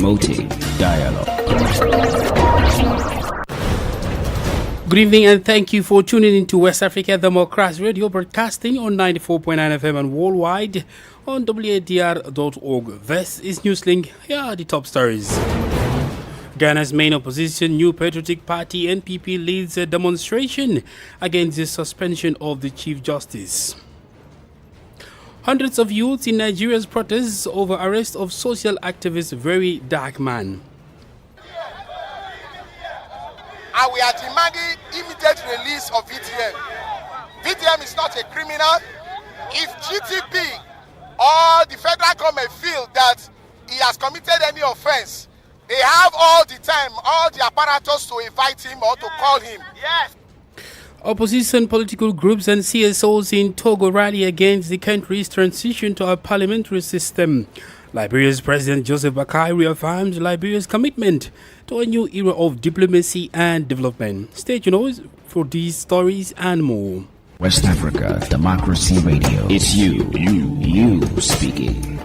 promoting dialogue. Good evening and thank you for tuning in to West Africa Democracy Radio, broadcasting on 94.9 FM and worldwide on WADR.org. This is Newslink. Here are the top stories. Ghana's main opposition, New Patriotic Party (NPP), leads a demonstration against the suspension of the Chief Justice. Hundreds of youths in Nigeria's protests over arrest of social activist Very Dark Man. And we are demanding immediate release of VTM. VTM is not a criminal. If GTP or the federal government feel that he has committed any offense, they have all the time, all the apparatus to invite him or to call him. Yes. Opposition political groups and CSOs in Togo rally against the country's transition to a parliamentary system. Liberia's President Joseph Boakai reaffirmed Liberia's commitment to a new era of diplomacy and development. Stay tuned for these stories and more. West Africa Democracy Radio. It's you speaking.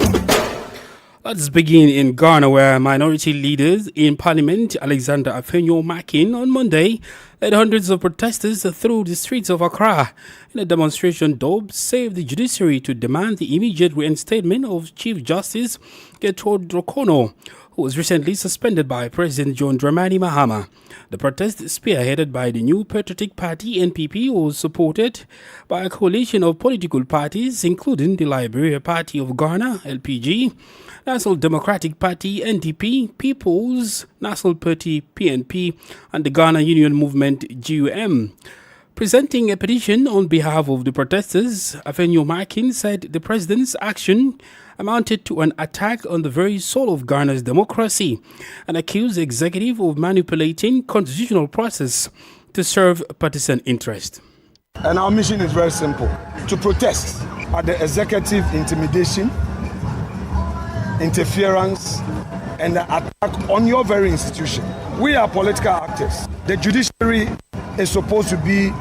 Let's begin in Ghana, where minority leaders in Parliament, Alexander Afenyo-Makin, on Monday led hundreds of protesters through the streets of Accra in a demonstration dubbed Save the Judiciary to demand the immediate reinstatement of Chief Justice Gertrude Dorokono, who was recently suspended by President John Dramani Mahama. The protest, spearheaded by the New Patriotic Party (NPP), was supported by a coalition of political parties, including the Liberia Party of Ghana (LPG), National Democratic Party (NDP), People's National Party (PNP), and the Ghana Union Movement (GUM). Presenting a petition on behalf of the protesters, Afenyo-Makin said the president's action amounted to an attack on the very soul of Ghana's democracy and accused the executive of manipulating constitutional process to serve partisan interest. And our mission is very simple: to protest at the executive intimidation, interference, and the attack on your very institution. We are political actors. The judiciary is supposed to be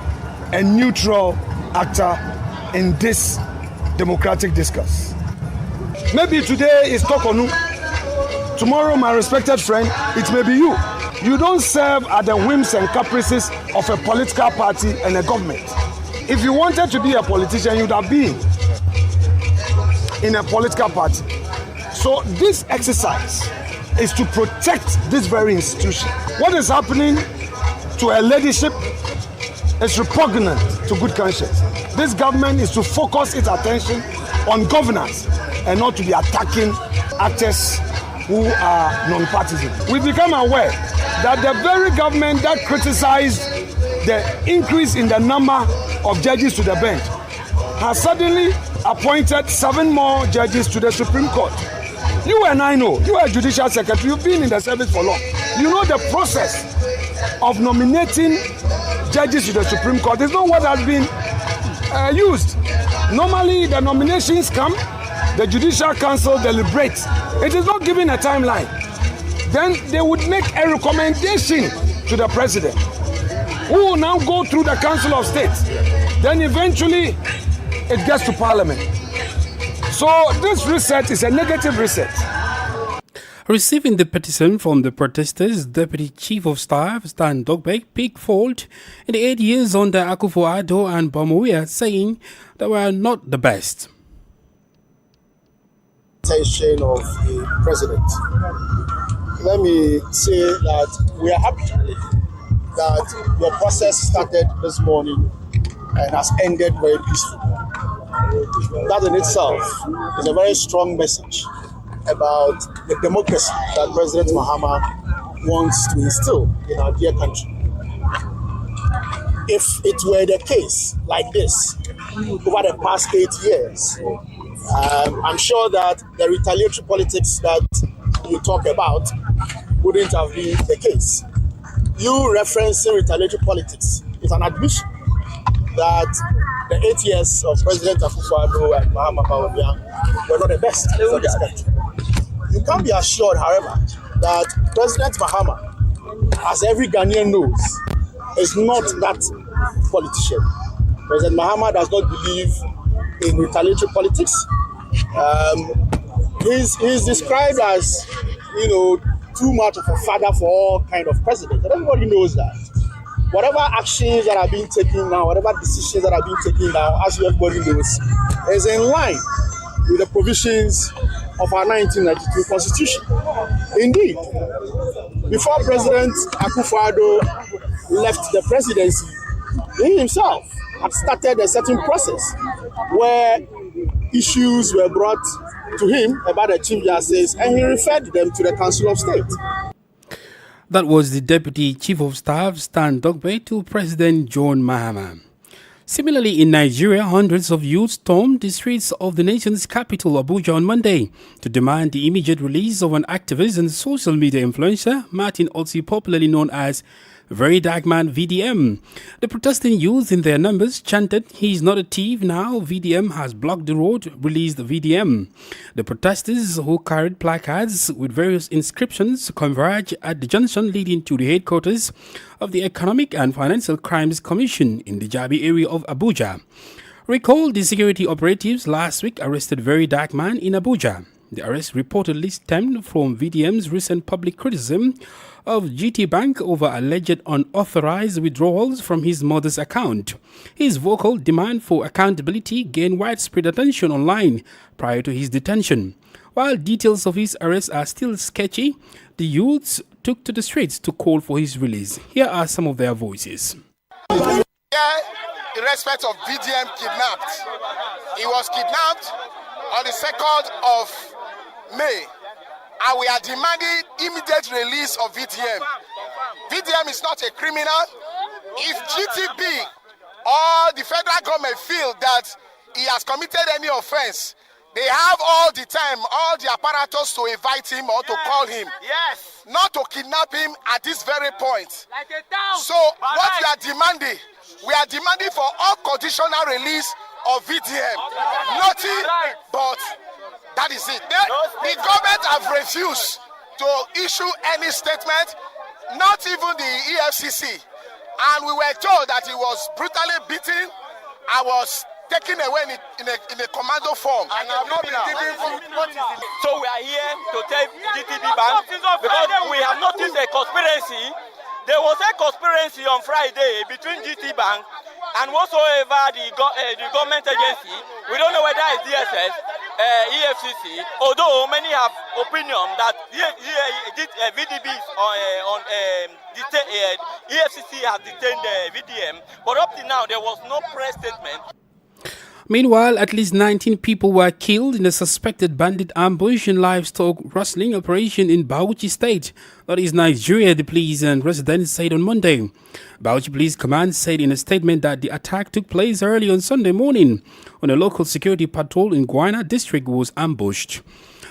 a neutral actor in this democratic discourse. Maybe today is Tokonu, tomorrow, my respected friend, it may be you. You don't serve at the whims and caprices of a political party and a government. If you wanted to be a politician, you'd have been in a political party. So this exercise is to protect this very institution. What is happening to a leadership is repugnant to good conscience. This government is to focus its attention on governance and not to be attacking actors who are non-partisan. We become aware that the very government that criticized the increase in the number of judges to the bench has suddenly appointed 7 more judges to the Supreme Court. You and I know, you are a judicial secretary, you've been in the service for long. You know the process of nominating judges to the Supreme Court is not what has been used. Normally, the nominations come, the Judicial Council deliberates. It is not given a timeline. Then they would make a recommendation to the president, who will now go through the Council of States. Then eventually, it gets to Parliament. So this reset is a negative reset. Receiving the petition from the protesters, Deputy Chief of Staff Stan Dogbek picked fault in the 8 years under Akufo-Addo and Bamawia, saying they were not the best. Attention of the president. Let me say that we are happy that your process started this morning and has ended very peacefully. That in itself is a very strong message about the democracy that President Mahama wants to instill in our dear country. If it were the case like this over the past 8 years, I'm sure that the retaliatory politics that you talk about wouldn't have been the case. You referencing retaliatory politics is an admission that the 8 years of President Akufo-Addo and Mahama Bawumia were not the best for this country. You can be assured, however, that President Mahama, as every Ghanaian knows, is not that politician. President Mahama does not believe in retaliatory politics. He's described as too much of a father for all kind of president. And everybody knows that. Whatever actions that are being taken now, whatever decisions that are being taken now, as everybody knows, is in line with the provisions of our 1992 Constitution. Indeed, before President Akufo-Addo left the presidency, he himself had started a certain process where issues were brought to him about the Chief Justice, and he referred them to the Council of State. That was the Deputy Chief of Staff, Stan Dogbe, to President John Mahama. Similarly, in Nigeria, hundreds of youths stormed the streets of the nation's capital, Abuja, on Monday to demand the immediate release of an activist and social media influencer, Martin Otsi, popularly known as Very Dark Man VDM. The protesting youth in their numbers chanted, "He's not a thief now, VDM has blocked the road, release the VDM." The protesters, who carried placards with various inscriptions, converged at the junction leading to the headquarters of the Economic and Financial Crimes Commission in the Jabi area of Abuja. Recall, the security operatives last week arrested Very Dark Man in Abuja. The arrest reportedly stemmed from VDM's recent public criticism of GT Bank over alleged unauthorized withdrawals from his mother's account. His vocal demand for accountability gained widespread attention online prior to his detention. While details of his arrest are still sketchy, the youths took to the streets to call for his release. Here are some of their voices. In respect of VDM kidnapped, he was kidnapped on the 2nd of May, and we are demanding immediate release of VDM. VDM is not a criminal. If GTB or the federal government feel that he has committed any offense, they have all the time, all the apparatus to invite him or to call him. Yes. Not to kidnap him at this very point. So what we are demanding for unconditional release of VDM. Nothing but that is it. The government have refused to issue any statement, not even the EFCC. And we were told that he was brutally beaten and was taken away in a commando form. And have not been given food. So we are here to tell GTB Bank because we have noticed a conspiracy. There was a conspiracy on Friday between GT Bank and whatsoever the government agency. We don't know whether it's DSS, EFCC, although many have opinion that VDBs EFCC has detained VDM, but up to now there was no press statement. Meanwhile, at least 19 people were killed in a suspected bandit ambush and livestock rustling operation in Bauchi State, that is Nigeria, the police and residents said on Monday. Bauchi Police Command said in a statement that the attack took place early on Sunday morning when a local security patrol in Guana district was ambushed.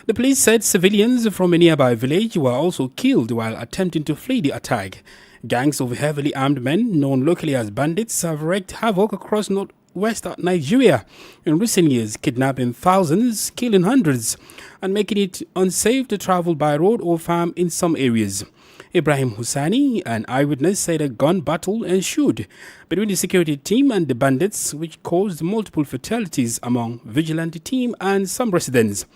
The police said civilians from a nearby village were also killed while attempting to flee the attack. Gangs of heavily armed men, known locally as bandits, have wreaked havoc across West Nigeria in recent years, kidnapping thousands, killing hundreds, and making it unsafe to travel by road or farm in some areas. Ibrahim Hussaini, an eyewitness, said a gun battle ensued between the security team and the bandits, which caused multiple fatalities among vigilante team and some residents.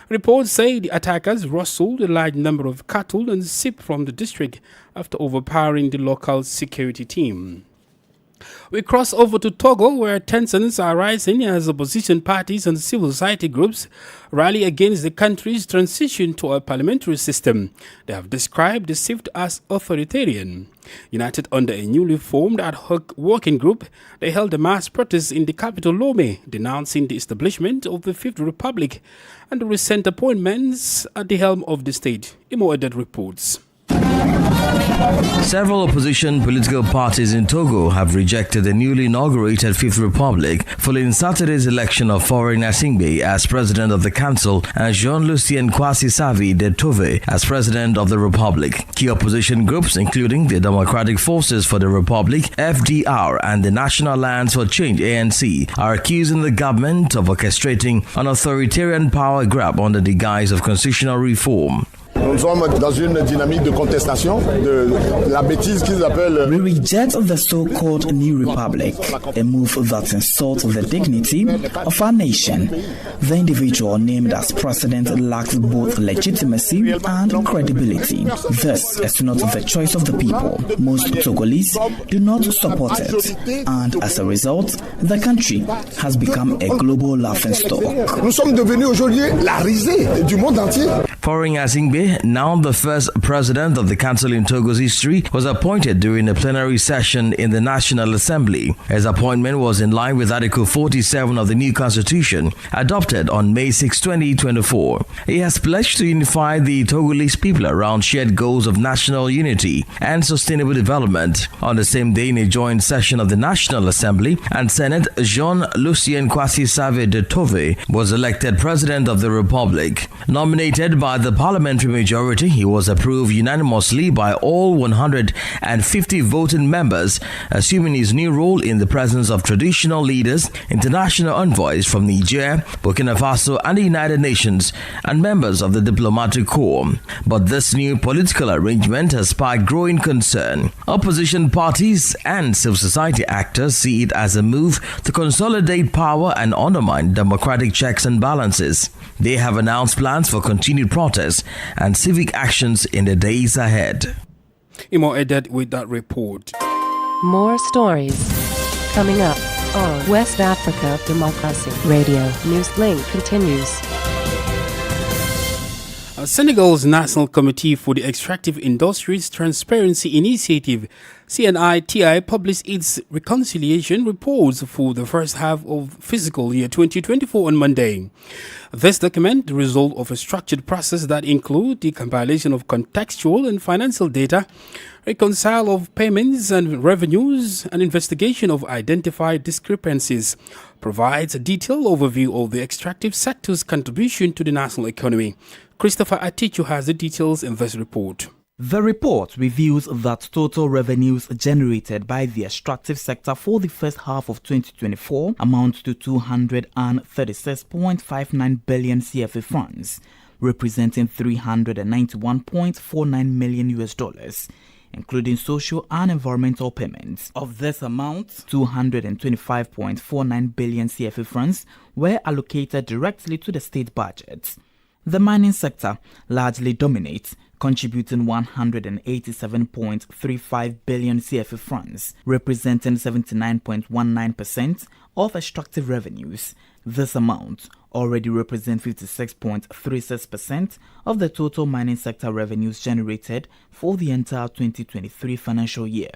Reports say the attackers rustled a large number of cattle and sheep from the district after overpowering the local security team. We cross over to Togo, where tensions are rising as opposition parties and civil society groups rally against the country's transition to a parliamentary system. They have described the shift as authoritarian. United under a newly formed ad hoc working group, they held a mass protest in the capital Lome, denouncing the establishment of the Fifth Republic and the recent appointments at the helm of the state. Imo Edet reports. Several opposition political parties in Togo have rejected the newly inaugurated Fifth Republic following Saturday's election of Faure Gnassingbé as president of the council and Jean-Lucien Kwasi de Tove as president of the republic. Key opposition groups, including the Democratic Forces for the Republic, FDR, and the National Alliance for Change, ANC, are accusing the government of orchestrating an authoritarian power grab under the guise of constitutional reform. Nous sommes dans une dynamique de contestation de la bêtise qu'ils appellent. We reject the so-called New Republic, a move that insults the dignity of our nation. The individual named as president lacks both legitimacy and credibility. This is not the choice of the people. Most Togolese do not support it, and as a result, the country has become a global laughingstock. Nous sommes devenus aujourd'hui la risée du monde entier. Faure Gnassingbé, now the first president of the council in Togo's history, was appointed during a plenary session in the National Assembly. His appointment was in line with Article 47 of the new constitution, adopted on May 6, 2024. He has pledged to unify the Togolese people around shared goals of national unity and sustainable development. On the same day, in a joint session of the National Assembly and Senate, Jean-Lucien Kwasi-Savé de Tove was elected president of the Republic. Nominated by the parliamentary majority, he was approved unanimously by all 150 voting members, assuming his new role in the presence of traditional leaders, international envoys from Niger, Burkina Faso and the United Nations, and members of the diplomatic corps. But this new political arrangement has sparked growing concern. Opposition parties and civil society actors see it as a move to consolidate power and undermine democratic checks and balances. They have announced plans for continued protests and civic actions in the days ahead. Imo Edet with that report. More stories coming up on West Africa Democracy Radio. Newslink continues. Senegal's National Committee for the Extractive Industries Transparency Initiative, CNITI, published its reconciliation reports for the first half of fiscal year 2024 on Monday. This document, the result of a structured process that includes the compilation of contextual and financial data, reconcile of payments and revenues, and investigation of identified discrepancies, provides a detailed overview of the extractive sector's contribution to the national economy. Christopher Atichu has the details in this report. The report reveals that total revenues generated by the extractive sector for the first half of 2024 amount to 236.59 billion CFA francs, representing $391.49 million, including social and environmental payments. Of this amount, 225.49 billion CFA francs were allocated directly to the state budget. The mining sector largely dominates, contributing 187.35 billion CFA francs, representing 79.19% of extractive revenues. This amount already represents 56.36% of the total mining sector revenues generated for the entire 2023 financial year.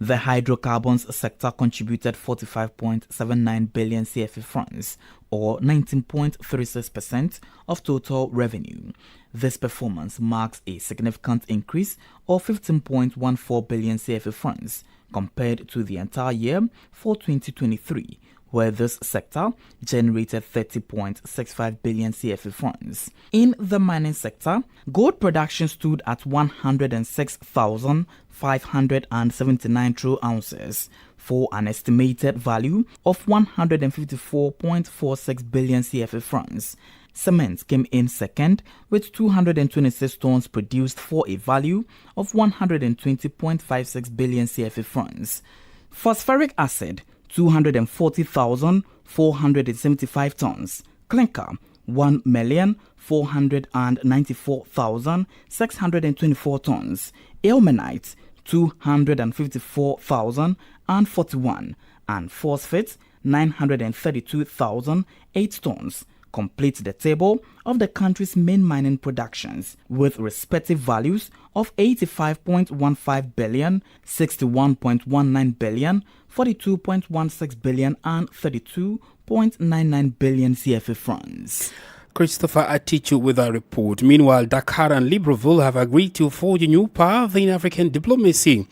The hydrocarbons sector contributed 45.79 billion CFA francs, or 19.36% of total revenue. This performance marks a significant increase of 15.14 billion CFA francs compared to the entire year for 2023, where this sector generated 30.65 billion CFA francs. In the mining sector, gold production stood at 106,579 true ounces for an estimated value of 154.46 billion CFA francs. Cement came in second with 226 tons produced for a value of 120.56 billion CFA francs. Phosphoric acid, 240,475 tons. Clinker, 1,494,624 tons. Ilmenite, 254,041, and phosphate, 932,008 tons. Complete the table of the country's main mining productions with respective values of 85.15 billion, 61.19 billion, 42.16 billion and 32.99 billion CFA francs. Christopher Atichu with a report. Meanwhile, Dakar and Libreville have agreed to forge a new path in African diplomacy.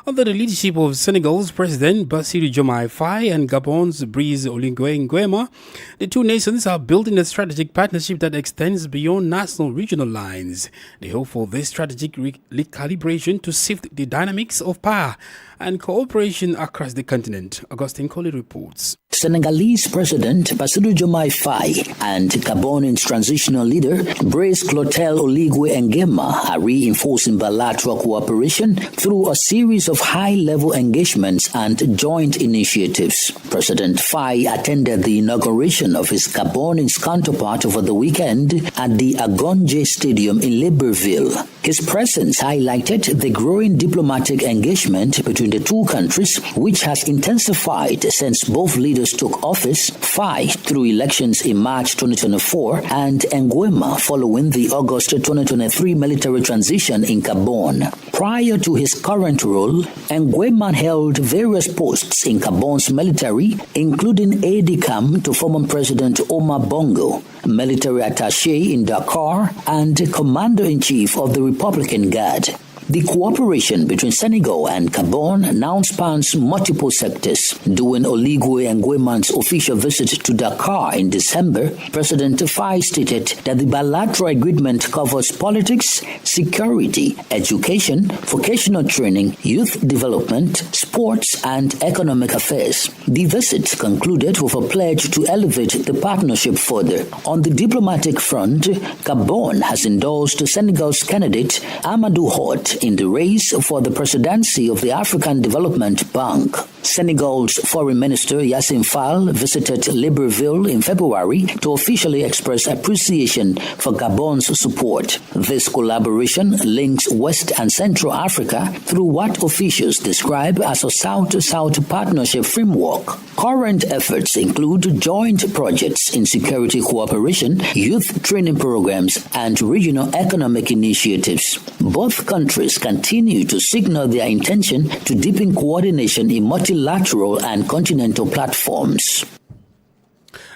Under the leadership of Senegal's President Bassirou Diomaye Faye and Gabon's Brice Oligui Nguema, the two nations are building a strategic partnership that extends beyond national regional lines. They hope for this strategic recalibration to shift the dynamics of power and cooperation across the continent. Augustine Colley reports. Senegalese President Bassirou Diomaye Faye and Gabon's transitional leader Brice Clotaire Oligui Nguema are reinforcing bilateral cooperation through a series of high-level engagements and joint initiatives. President Faye attended the inauguration of his Gabonese counterpart over the weekend at the Agonje Stadium in Libreville. His presence highlighted the growing diplomatic engagement between the two countries, which has intensified since both leaders took office, Faye through elections in March 2024 and Nguema following the August 2023 military transition in Gabon. Prior to his current role, Nguema held various posts in Gabon's military, including aide-de-camp to former President Omar Bongo, military attaché in Dakar, and commander-in-chief of the Republican Guard. The cooperation between Senegal and Gabon now spans multiple sectors. During Oligui Nguema's official visit to Dakar in December, President Faye stated that the bilateral agreement covers politics, security, education, vocational training, youth development, sports, and economic affairs. The visit concluded with a pledge to elevate the partnership further. On the diplomatic front, Gabon has endorsed Senegal's candidate Amadou Hott in the race for the presidency of the African Development Bank. Senegal's Foreign Minister Yassine Fall visited Libreville in February to officially express appreciation for Gabon's support. This collaboration links West and Central Africa through what officials describe as a South-to-South partnership framework. Current efforts include joint projects in security cooperation, youth training programs, and regional economic initiatives. Both countries continue to signal their intention to deepen coordination in multilateral and continental platforms.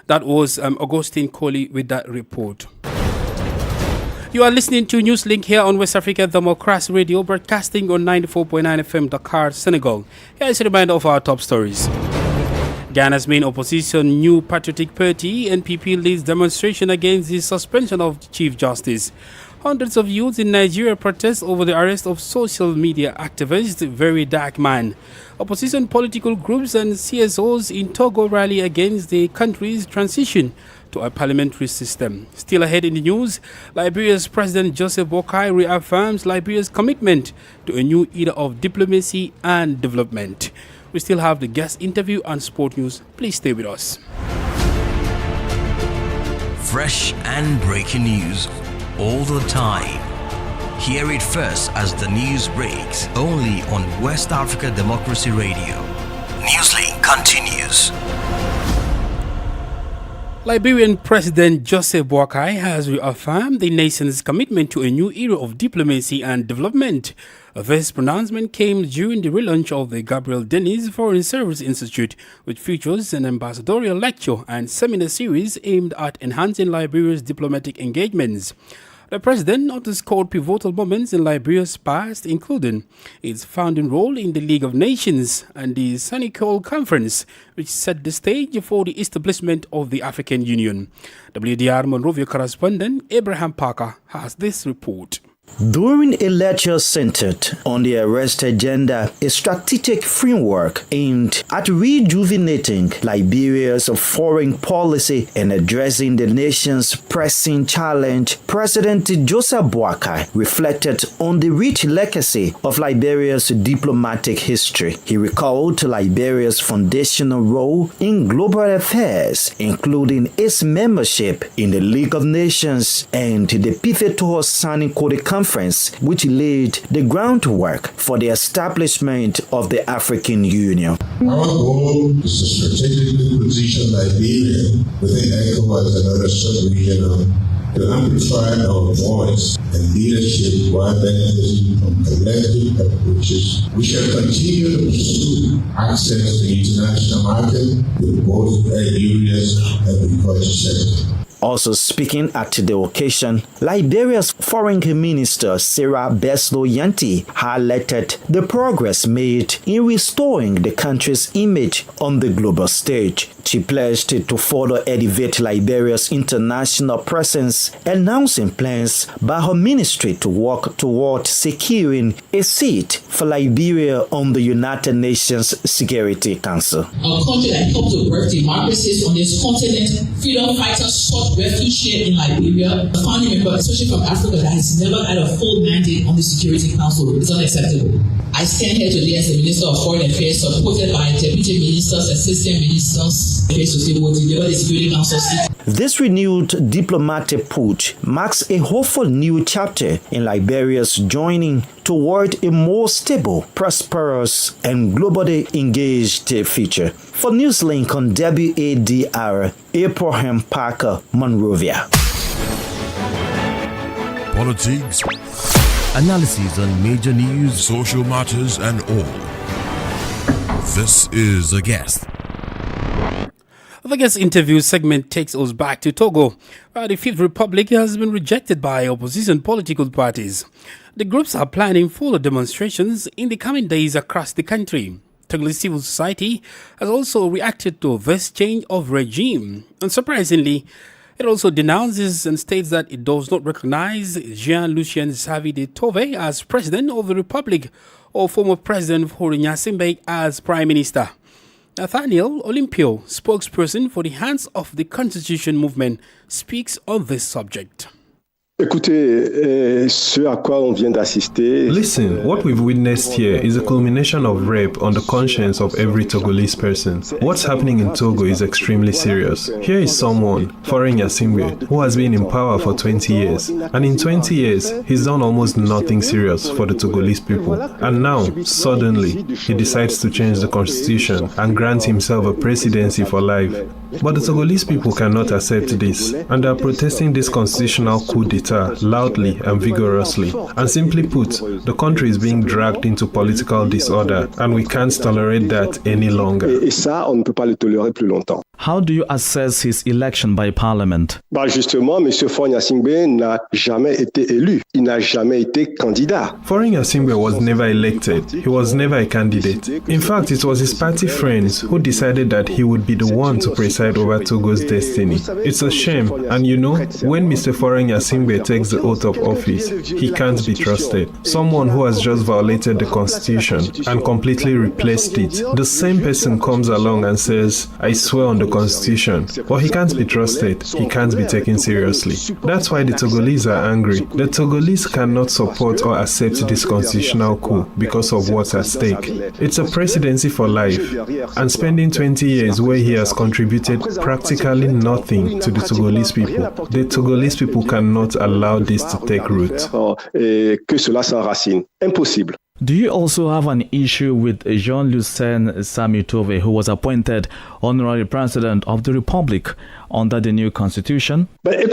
That was Augustine Colley with that report. You are listening to Newslink here on West Africa Democracy Radio, broadcasting on 94.9 FM Dakar, Senegal. Here is a reminder of our top stories. Ghana's main opposition, New Patriotic Party, NPP, leads demonstration against the suspension of the Chief Justice. Hundreds of youths in Nigeria protest over the arrest of social media activist Very Dark Man. Opposition political groups and CSOs in Togo rally against the country's transition to a parliamentary system. Still ahead in the news, Liberia's President Joseph Boakai reaffirms Liberia's commitment to a new era of diplomacy and development. We still have the guest interview and sport news. Please stay with us. Fresh and breaking news all the time. Hear it first as the news breaks, only on West Africa Democracy Radio. Newslink continues. Liberian President Joseph Boakai has reaffirmed the nation's commitment to a new era of diplomacy and development. This pronouncement came during the relaunch of the Gabriel Denis Foreign Service Institute, which features an ambassadorial lecture and seminar series aimed at enhancing Liberia's diplomatic engagements. The president underscored pivotal moments in Liberia's past, including its founding role in the League of Nations and the Senegal Conference, which set the stage for the establishment of the African Union. WDR Monrovia correspondent Abraham Parker has this report. During a lecture centered on the arrest agenda, a strategic framework aimed at rejuvenating Liberia's foreign policy and addressing the nation's pressing challenge, President Joseph Boakai reflected on the rich legacy of Liberia's diplomatic history. He recalled Liberia's foundational role in global affairs, including its membership in the League of Nations and the pivotal Senegal Conference, which laid the groundwork for the establishment of the African Union. Our goal is to strategically position Liberia within ECOWAS and other sub-regional to amplify our voice and leadership while benefiting from collective approaches. We shall continue to pursue access to the international market with both areas and agriculture sector. Also speaking at the occasion, Liberia's Foreign Minister Sarah Beslo Yanti highlighted the progress made in restoring the country's image on the global stage. She pledged to further elevate Liberia's international presence, announcing plans by her ministry to work toward securing a seat for Liberia on the United Nations Security Council. Our country that helped to birth democracies on this continent, freedom fighters sought refuge here in Liberia. A founding member, especially from Africa, that has never had a full mandate on the Security Council is unacceptable. I stand here today as the Minister of Foreign Affairs, supported by Deputy Ministers, Assistant Ministers, to deliver the Security Council seat. This renewed diplomatic push marks a hopeful new chapter in Liberia's journey toward a more stable, prosperous, and globally engaged future. For Newslink on WADR, Abraham Parker, Monrovia. Politics, analysis on major news, social matters, and all. This is A Guest. The guest interview segment takes us back to Togo, where the Fifth Republic has been rejected by opposition political parties. The groups are planning further demonstrations in the coming days across the country. Togolese civil society has also reacted to this change of regime. Unsurprisingly, it also denounces and states that it does not recognize Jean-Lucien Savy de Tove as president of the republic or former president Faure Gnassingbé as prime minister. Nathaniel Olympio, spokesperson for the Hands of the Constitution movement, speaks on this subject. Listen, what we've witnessed here is a culmination of rape on the conscience of every Togolese person. What's happening in Togo is extremely serious. Here is someone, Faure Gnassingbé, who has been in power for 20 years. And in 20 years, he's done almost nothing serious for the Togolese people. And now, suddenly, he decides to change the constitution and grant himself a presidency for life. But the Togolese people cannot accept this, and are protesting this constitutional coup d'etat loudly and vigorously. And simply put, the country is being dragged into political disorder, and we can't tolerate that any longer. How do you assess his election by parliament? Justement, M. Faure Gnassingbé n'a jamais été élu. Il n'a jamais été candidat. Faure Gnassingbé was never elected. He was never a candidate. In fact, it was his party friends who decided that he would be the one to preside over Togo's destiny. It's a shame, and you know, when Mr. Faure Gnassingbé takes the oath of office, he can't be trusted. Someone who has just violated the constitution and completely replaced it, the same person comes along and says, I swear on the constitution. Well, he can't be trusted. He can't be taken seriously. That's why the Togolese are angry. The Togolese cannot support or accept this constitutional coup because of what's at stake. It's a presidency for life, and spending 20 years where he has contributed practically nothing to the Togolese people. The Togolese people cannot allow this to take root. Impossible. Do you also have an issue with Jean-Lucien Savy de Tove, who was appointed honorary president of the Republic under the new constitution? Listen,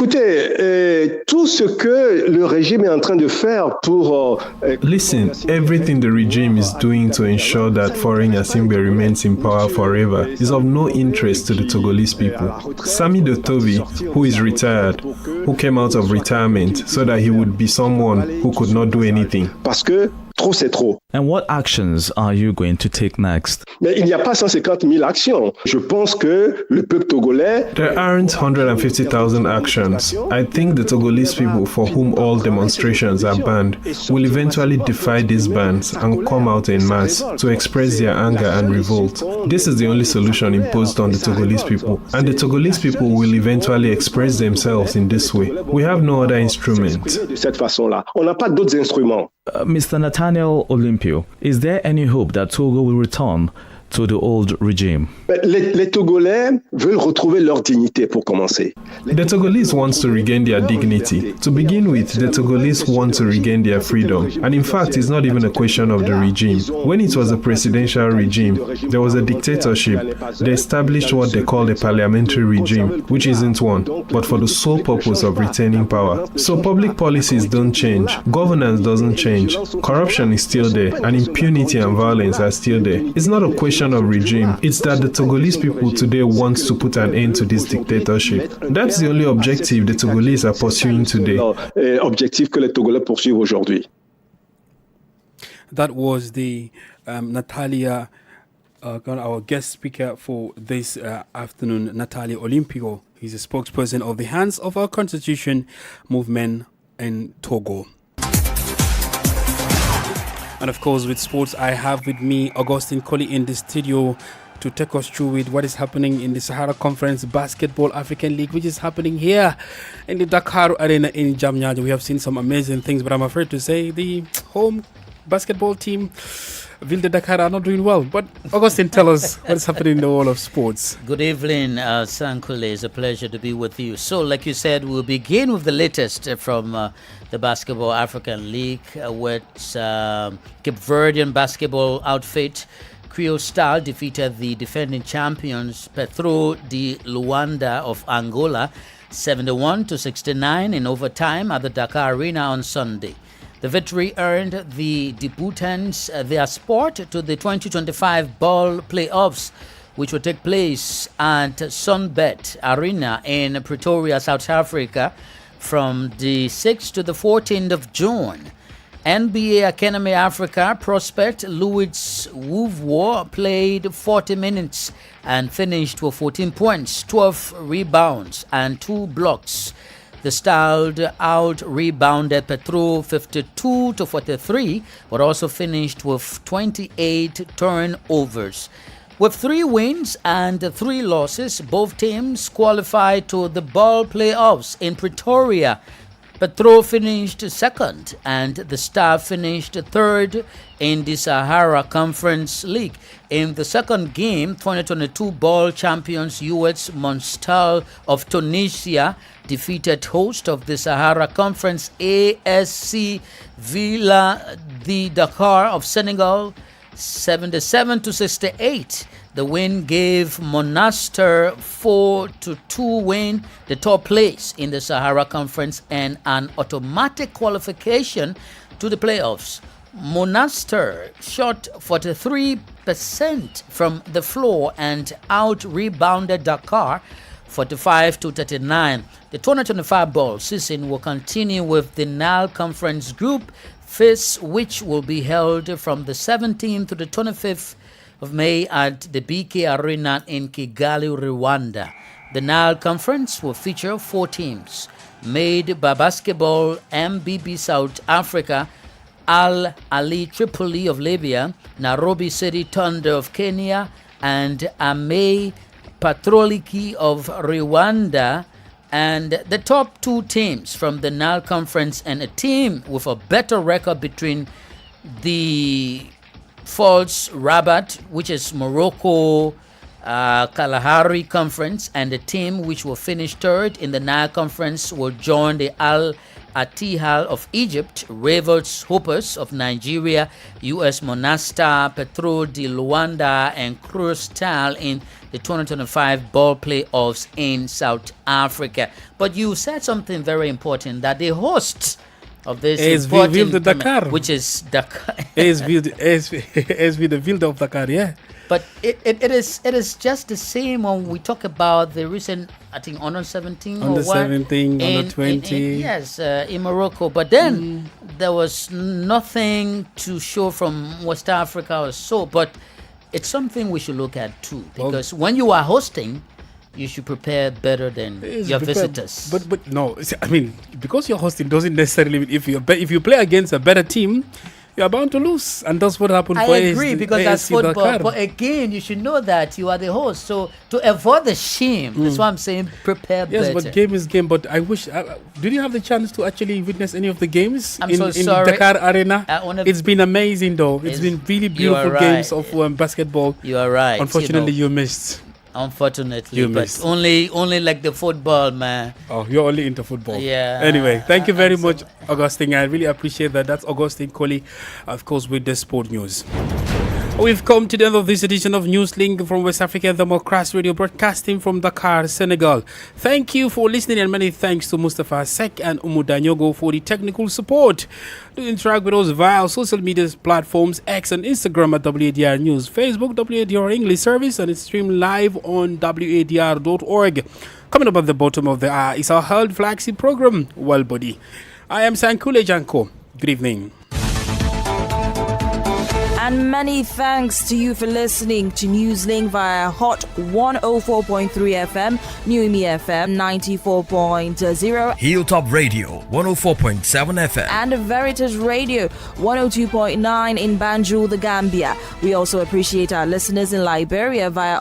everything the regime is doing to ensure that Faure Gnassingbé remains in power forever is of no interest to the Togolese people. Savy de Tove, who is retired, who came out of retirement so that he would be someone who could not do anything. Trop, c'est trop. And what actions are you going to take next? Mais il n'y a pas 150 000 actions. Je pense que le peuple togolais... There aren't 150,000 actions. I think the Togolese people, for whom all demonstrations are banned, will eventually defy these bans and come out en masse to express their anger and revolt. This is the only solution imposed on the Togolese people, and the Togolese people will eventually express themselves in this way. We have no other instrument. Mr. Nathaniel Olympio, is there any hope that Togo will return to the old regime? Les Togolais veulent retrouver leur dignité pour commencer. The Togolese want to regain their dignity. To begin with, the Togolese want to regain their freedom. And in fact, it's not even a question of the regime. When it was a presidential regime, there was a dictatorship. They established what they call a parliamentary regime, which isn't one, but for the sole purpose of retaining power. So public policies don't change. Governance doesn't change. Corruption is still there, and impunity and violence are still there. It's not a question of regime. It's that the Togolese people today want to put an end to this dictatorship. That's the only objective the Togolese are pursuing today. Objectif que les Togolais poursuivent aujourd'hui. That was the Natalia our guest speaker for this afternoon, Natalia Olympio. He's a spokesperson of the Hands of Our Constitution movement in Togo. And of course, with sports, I have with me Augustine Colley in the studio to take us through with what is happening in the Sahara Conference Basketball African League, which is happening here in the Dakar Arena in Jamnyadja. We have seen some amazing things, but I'm afraid to say the home basketball team, Ville de Dakar, are not doing well. But Augustine, tell us what is happening in the world of sports. Good evening, Sankule. It's a pleasure to be with you. So, like you said, we'll begin with the latest from the Basketball African League with Cape Verdean basketball outfit Creole Star defeated the defending champions Petro de Luanda of Angola 71-69 in overtime at the Dakar Arena on Sunday. The victory earned the debutants their spot to the 2025 ball playoffs, which will take place at Sunbet Arena in Pretoria, South Africa, from the 6th to the 14th of June. NBA Academy Africa prospect Louis Wouvwa played 40 minutes and finished with 14 points, 12 rebounds, and 2 blocks. The styled out rebounded Petro 52-43, but also finished with 28 turnovers. With 3 wins and 3 losses, both teams qualified to the ball playoffs in Pretoria. Petro finished second and the Star finished third in the Sahara Conference League. In the second game, 2022 ball champions US Monstal of Tunisia defeated host of the Sahara Conference ASC Villa de Dakar of Senegal 77-68. The win gave Monastir 4-2 win, the top place in the Sahara Conference, and an automatic qualification to the playoffs. Monastir shot 43% from the floor and out-rebounded Dakar 45-39. The 2025 ball season will continue with the Nile Conference Group phase, which will be held from the 17th to the 25th of May at the BK Arena in Kigali, Rwanda. The Nile Conference will feature 4 teams made by Basketball MBB South Africa, Al Ali Tripoli of Libya, Nairobi City Thunder of Kenya, and Amei Patroliki of Rwanda. And the top 2 teams from the Nile Conference and a team with a better record between the False Rabat, which is Morocco, Kalahari Conference, and the team which will finish third in the Nile Conference will join the Al Attihad of Egypt, Ravens Hoopers of Nigeria, US Monastir, Petro de Luanda, and Crystal in the 2025 ball playoffs in South Africa. But you said something very important, that the host of this ASV Ville de Dakar, which is Dakar. ASV the Ville of Dakar, yeah. But it is just the same when we talk about the recent, I think, under 17 under 17, under 20. In Morocco. But then there was nothing to show from West Africa or so. But it's something we should look at too, because when you are hosting, you should prepare better than your visitors. But no, I mean, because you're hosting doesn't necessarily mean if you play against a better team, you're bound to lose, and that's what happened. I agree, because that's football. Dakar. But again, you should know that you are the host. So to avoid the shame, that's why I'm saying prepare better. Yes, but game is game. But I wish. Did you have the chance to actually witness any of the games in Dakar Arena? It's been amazing, though. It's been really beautiful games of basketball. You are right. Unfortunately, you missed. Unfortunately, but only like the football, man. Oh, you're only into football. Yeah. Anyway, thank you very much, Augustine. I really appreciate that. That's Augustine Colley, of course, with the sport news. We've come to the end of this edition of Newslink from West Africa Democracy Radio, broadcasting from Dakar, Senegal. Thank you for listening, and many thanks to Mustafa Sek and Umu Danyogo for the technical support. Do interact with us via social media platforms, X and Instagram at WADR News, Facebook, WADR English Service, and it's streamed live on WADR.org. Coming up at the bottom of the hour is our health flagship program, Well Body. I am Sankule Janko. Good evening. And many thanks to you for listening to Newslink via Hot 104.3 FM, Newmi FM 94.0, Hilltop Radio 104.7 FM, and Veritas Radio 102.9 in Banjul, the Gambia. We also appreciate our listeners in Liberia via